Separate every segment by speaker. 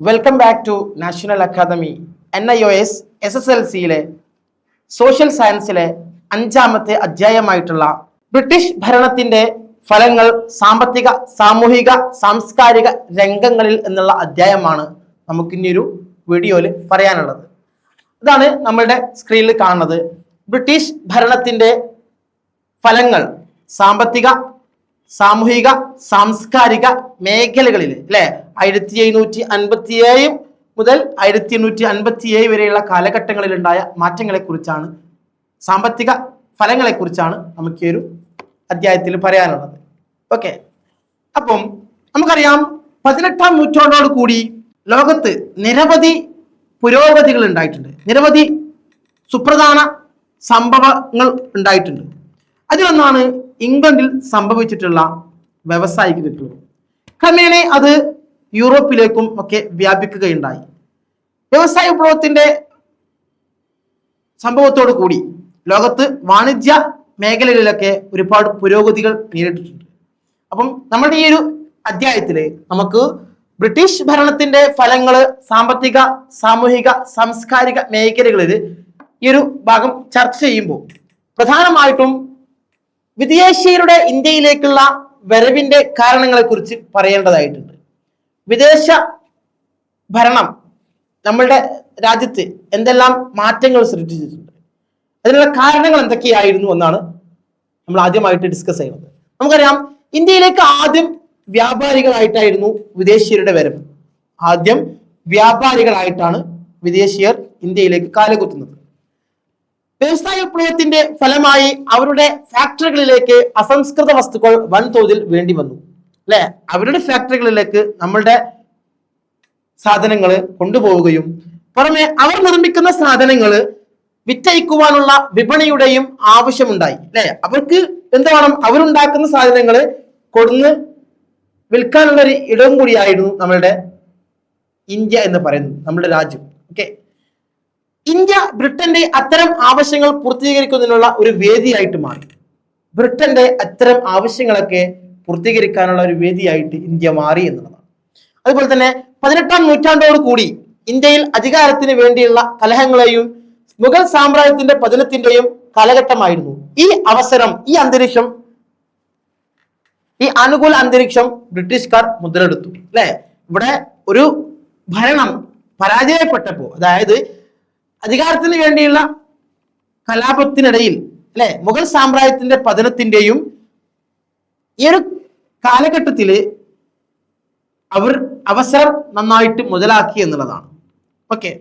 Speaker 1: Welcome back to national academy NIOS SSLCയിലെ social സയൻസിലെ 5ാമത്തെ അധ്യായമായിട്ടുള്ള ബ്രിട്ടീഷ് ഭരണത്തിന്റെ ഫലങ്ങൾ സാമ്പത്തിക, സാമൂഹിക, സാംസ്കാരിക രംഗങ്ങളിൽ എന്നുള്ള അധ്യായമാണ് നമുക്ക് ഇനിയൊരു വീഡിയോയിൽ പറയാനുള്ളത്. ഇതാണ് നമ്മളുടെ സ്ക്രീനിൽ കാണുന്നത്. ബ്രിട്ടീഷ് ഭരണത്തിന്റെ ഫലങ്ങൾ സാമ്പത്തിക, സാമൂഹിക, സാംസ്കാരിക മേഖലകളിൽ അല്ലെ 1757 മുതൽ 1857 വരെയുള്ള കാലഘട്ടങ്ങളിൽ ഉണ്ടായ മാറ്റങ്ങളെ കുറിച്ചാണ്, സാമ്പത്തിക ഫലങ്ങളെ കുറിച്ചാണ് നമുക്ക് ഈ ഒരു അധ്യായത്തിൽ പറയാനുള്ളത്. ഓക്കെ, അപ്പം നമുക്കറിയാം 18ാം നൂറ്റാണ്ടോട് കൂടി ലോകത്ത് നിരവധി പുരോഗതികൾ ഉണ്ടായിട്ടുണ്ട്, നിരവധി സുപ്രധാന സംഭവങ്ങൾ ഉണ്ടായിട്ടുണ്ട്. അതിലൊന്നാണ് ഇംഗ്ലണ്ടിൽ സംഭവിച്ചിട്ടുള്ള വ്യവസായിക വിപ്ലവം. ക്രമേണ അത് യൂറോപ്പിലേക്കും ഒക്കെ വ്യാപിക്കുകയുണ്ടായി. വ്യവസായ വിപ്ലവത്തിന്റെ സംഭവത്തോടു കൂടി ലോകത്ത് വാണിജ്യ മേഖലകളിലൊക്കെ ഒരുപാട് പുരോഗതികൾ നേരിട്ടിട്ടുണ്ട്. അപ്പം നമ്മുടെ ഈ ഒരു അധ്യായത്തില് നമുക്ക് ബ്രിട്ടീഷ് ഭരണത്തിന്റെ ഫലങ്ങള് സാമ്പത്തിക, സാമൂഹിക, സാംസ്കാരിക മേഖലകളിൽ ഈ ഒരു ഭാഗം ചർച്ച ചെയ്യുമ്പോൾ പ്രധാനമായിട്ടും വിദേശീയരുടെ ഇന്ത്യയിലേക്കുള്ള വരവിന്റെ കാരണങ്ങളെ കുറിച്ച് പറയേണ്ടതായിട്ടുണ്ട്. വിദേശ ഭരണം നമ്മളുടെ രാജ്യത്ത് എന്തെല്ലാം മാറ്റങ്ങൾ സൃഷ്ടിച്ചിട്ടുണ്ട്, അതിനുള്ള കാരണങ്ങൾ എന്തൊക്കെയായിരുന്നു എന്നാണ് നമ്മൾ ആദ്യമായിട്ട് ഡിസ്കസ് ചെയ്യുന്നത്. നമുക്കറിയാം, ഇന്ത്യയിലേക്ക് ആദ്യം വ്യാപാരികളായിട്ടായിരുന്നു വിദേശീയരുടെ വരവ്. ആദ്യം വ്യാപാരികളായിട്ടാണ് വിദേശീയർ ഇന്ത്യയിലേക്ക് കാലുകുത്തുന്നത്. വ്യവസായ വിപ്ലവത്തിന്റെ ഫലമായി അവരുടെ ഫാക്ടറികളിലേക്ക് അസംസ്കൃത വസ്തുക്കൾ വൻതോതിൽ വേണ്ടി വന്നു അല്ലെ. അവരുടെ ഫാക്ടറികളിലേക്ക് നമ്മളുടെ സാധനങ്ങൾ കൊണ്ടുപോവുകയും പുറമെ അവർ നിർമ്മിക്കുന്ന സാധനങ്ങൾ വിറ്റഴിക്കുവാനുള്ള വിപണിയുടെയും ആവശ്യമുണ്ടായി അല്ലെ. അവർക്ക് എന്ത് വേണം, അവരുണ്ടാക്കുന്ന സാധനങ്ങൾ കൊടുന്ന് വിൽക്കാനുള്ള ഒരു ഇടവും കൂടിയായിരുന്നു നമ്മളുടെ ഇന്ത്യ എന്ന് പറയുന്നത്, നമ്മുടെ രാജ്യം. ഓക്കെ, ഇന്ത്യ ബ്രിട്ടന്റെ അത്തരം ആവശ്യങ്ങൾ പൂർത്തീകരിക്കുന്നതിനുള്ള ഒരു വേദിയായിട്ട് മാറി. ബ്രിട്ടന്റെ അത്തരം ആവശ്യങ്ങളൊക്കെ പൂർത്തീകരിക്കാനുള്ള ഒരു വേദിയായിട്ട് ഇന്ത്യ മാറി എന്നുള്ളതാണ്. അതുപോലെ തന്നെ 18ാം നൂറ്റാണ്ടോട് കൂടി ഇന്ത്യയിൽ അധികാരത്തിന് വേണ്ടിയുള്ള കലഹങ്ങളെയും മുഗൾ സാമ്രാജ്യത്തിന്റെ പതനത്തിന്റെയും കാലഘട്ടമായിരുന്നു. ഈ അവസരം, ഈ അന്തരീക്ഷം, ഈ അനുകൂല അന്തരീക്ഷം ബ്രിട്ടീഷുകാർ മുതലെടുത്തു അല്ലെ. ഇവിടെ ഒരു ഭരണം പരാജയപ്പെട്ടപ്പോ, അതായത് അധികാരത്തിന് വേണ്ടിയുള്ള കലാപത്തിനിടയിൽ അല്ലെ, മുഗൾ സാമ്രാജ്യത്തിന്റെ പതനത്തിന്റെയും ഈ ഒരു കാലഘട്ടത്തില് അവർ അവസരം നന്നായിട്ട് മുതലാക്കി എന്നുള്ളതാണ്. ഓക്കെ,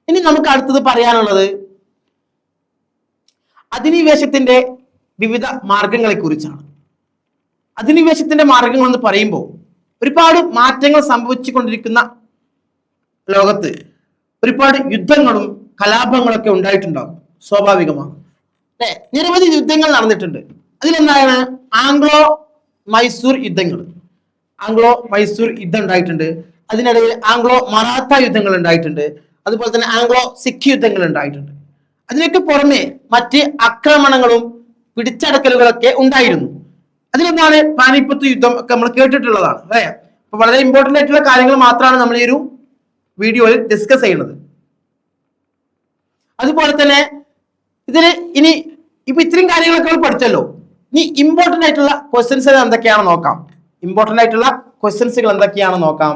Speaker 1: ഇനി നമുക്ക് അടുത്തത് പറയാനുള്ളത് അധിനിവേശത്തിന്റെ വിവിധ മാർഗങ്ങളെ കുറിച്ചാണ്. അധിനിവേശത്തിന്റെ മാർഗങ്ങൾ എന്ന് പറയുമ്പോൾ ഒരുപാട് മാറ്റങ്ങൾ സംഭവിച്ചുകൊണ്ടിരിക്കുന്ന ലോകത്ത് ഒരുപാട് യുദ്ധങ്ങളും കലാപങ്ങളൊക്കെ ഉണ്ടായിട്ടുണ്ടാകും, സ്വാഭാവികമാണ് അല്ലെ. നിരവധി യുദ്ധങ്ങൾ നടന്നിട്ടുണ്ട്. അതിലൊന്നാണ് ആംഗ്ലോ മൈസൂർ യുദ്ധങ്ങൾ. ആംഗ്ലോ മൈസൂർ യുദ്ധം ഉണ്ടായിട്ടുണ്ട്. അതിനിടയിൽ ആംഗ്ലോ മറാത്ത യുദ്ധങ്ങൾ ഉണ്ടായിട്ടുണ്ട്. അതുപോലെ തന്നെ ആംഗ്ലോ സിഖ് യുദ്ധങ്ങൾ ഉണ്ടായിട്ടുണ്ട്. അതിനൊക്കെ പുറമെ മറ്റ് ആക്രമണങ്ങളും പിടിച്ചടക്കലുകളൊക്കെ ഉണ്ടായിരുന്നു. അതിലൊന്നാണ് പാനിപ്പത്ത് യുദ്ധം ഒക്കെ നമ്മൾ കേട്ടിട്ടുള്ളതാണ് അല്ലെ. അപ്പൊ വളരെ ഇമ്പോർട്ടന്റ് ആയിട്ടുള്ള കാര്യങ്ങൾ മാത്രമാണ് നമ്മൾ ഈ ഒരു വീഡിയോയിൽ ഡിസ്കസ് ചെയ്യുന്നത്. അതുപോലെ തന്നെ ഇതിന് ഇനി ഇപ്പൊ ഇത്രയും കാര്യങ്ങളൊക്കെ നമ്മൾ പഠിച്ചല്ലോ. ഇനി ഇമ്പോർട്ടന്റ് ആയിട്ടുള്ള ക്വസ്റ്റ്യൻസ് എന്തൊക്കെയാണെന്ന് നോക്കാം. ഇമ്പോർട്ടന്റ് ആയിട്ടുള്ള ക്വസ്റ്റ്യൻസുകൾ എന്തൊക്കെയാണെന്ന് നോക്കാം.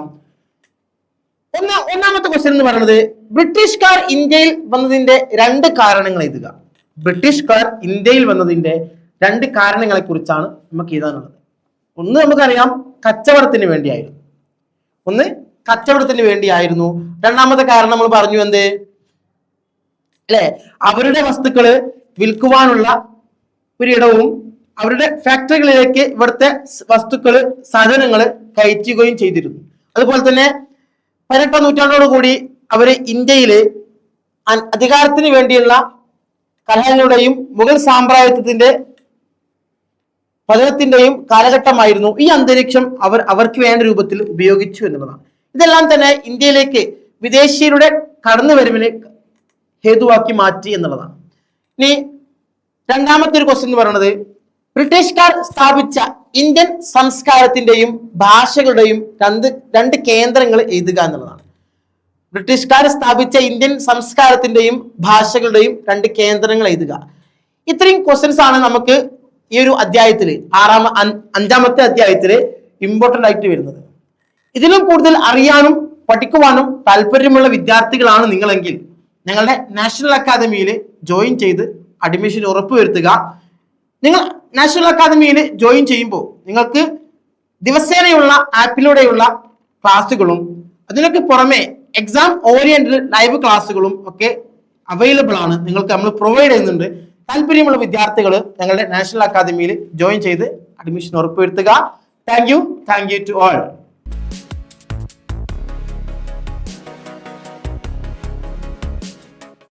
Speaker 1: ഒന്നാമത്തെ ക്വസ്റ്റ്യൻ എന്ന് പറയുന്നത്, ബ്രിട്ടീഷുകാർ ഇന്ത്യയിൽ വന്നതിന്റെ 2 കാരണങ്ങൾ എഴുതുക. ബ്രിട്ടീഷുകാർ ഇന്ത്യയിൽ വന്നതിന്റെ 2 കാരണങ്ങളെ കുറിച്ചാണ് നമുക്ക് എഴുതാനുള്ളത്. ഒന്ന് നമുക്കറിയാം, കച്ചവടത്തിന് വേണ്ടിയായിരുന്നു. രണ്ടാമത്തെ കാരണം നമ്മൾ പറഞ്ഞു, എന്ത് അല്ലെ, അവരുടെ വസ്തുക്കള് വിൽക്കുവാനുള്ള ഒരിടവും അവരുടെ ഫാക്ടറികളിലേക്ക് ഇവിടുത്തെ വസ്തുക്കള്, സാധനങ്ങൾ കയറ്റുകയും ചെയ്തിരുന്നു. അതുപോലെ തന്നെ 18ാം നൂറ്റാണ്ടോട് കൂടി അവര് ഇന്ത്യയില് അധികാരത്തിന് വേണ്ടിയുള്ള കലഹങ്ങളുടെയും മുഗൾ സാമ്രാജ്യത്തിന്റെ പതനത്തിന്റെയും കാലഘട്ടമായിരുന്നു. ഈ അന്തരീക്ഷം അവർക്ക് വേണ്ട രൂപത്തിൽ ഉപയോഗിച്ചു എന്നുള്ളതാണ്. ഇതെല്ലാം തന്നെ ഇന്ത്യയിലേക്ക് വിദേശീയരുടെ കടന്നുവരവിന് ഹേതുവാക്കി മാറ്റി എന്നുള്ളതാണ്. ഇനി രണ്ടാമത്തെ ഒരു ക്വസ്റ്റ്യൻ എന്ന് പറയുന്നത്, ബ്രിട്ടീഷുകാർ സ്ഥാപിച്ച ഇന്ത്യൻ സംസ്കാരത്തിന്റെയും ഭാഷകളുടെയും രണ്ട് കേന്ദ്രങ്ങൾ എഴുതുക എന്നുള്ളതാണ്. ബ്രിട്ടീഷുകാർ സ്ഥാപിച്ച ഇന്ത്യൻ സംസ്കാരത്തിന്റെയും ഭാഷകളുടെയും 2 കേന്ദ്രങ്ങൾ എഴുതുക. ഇത്രയും ക്വസ്റ്റ്യൻസ് ആണ് നമുക്ക് ഈ ഒരു അധ്യായത്തിൽ 5-ാമത്തെ അധ്യായത്തിൽ ഇമ്പോർട്ടന്റ് ആയിട്ട് വരുന്നത്. ഇതിലും കൂടുതൽ അറിയാനും പഠിക്കുവാനും താല്പര്യമുള്ള വിദ്യാർത്ഥികളാണ് നിങ്ങളെങ്കിൽ ഞങ്ങളുടെ നാഷണൽ അക്കാദമിയിൽ ജോയിൻ ചെയ്ത് അഡ്മിഷൻ ഉറപ്പുവരുത്തുക. നിങ്ങൾ നാഷണൽ അക്കാദമിയിൽ ജോയിൻ ചെയ്യുമ്പോൾ നിങ്ങൾക്ക് ദിവസേനയുള്ള ആപ്പിലൂടെയുള്ള ക്ലാസ്സുകളും അതിനൊക്കെ പുറമെ എക്സാം ഓറിയന്റഡ് ലൈവ് ക്ലാസ്സുകളും ഒക്കെ അവൈലബിൾ ആണ്. നിങ്ങൾക്ക് നമ്മൾ പ്രൊവൈഡ് ചെയ്യുന്നുണ്ട്. താല്പര്യമുള്ള വിദ്യാർത്ഥികൾ ഞങ്ങളുടെ നാഷണൽ അക്കാദമിയിൽ ജോയിൻ ചെയ്ത് അഡ്മിഷൻ ഉറപ്പുവരുത്തുക. Thank you to all.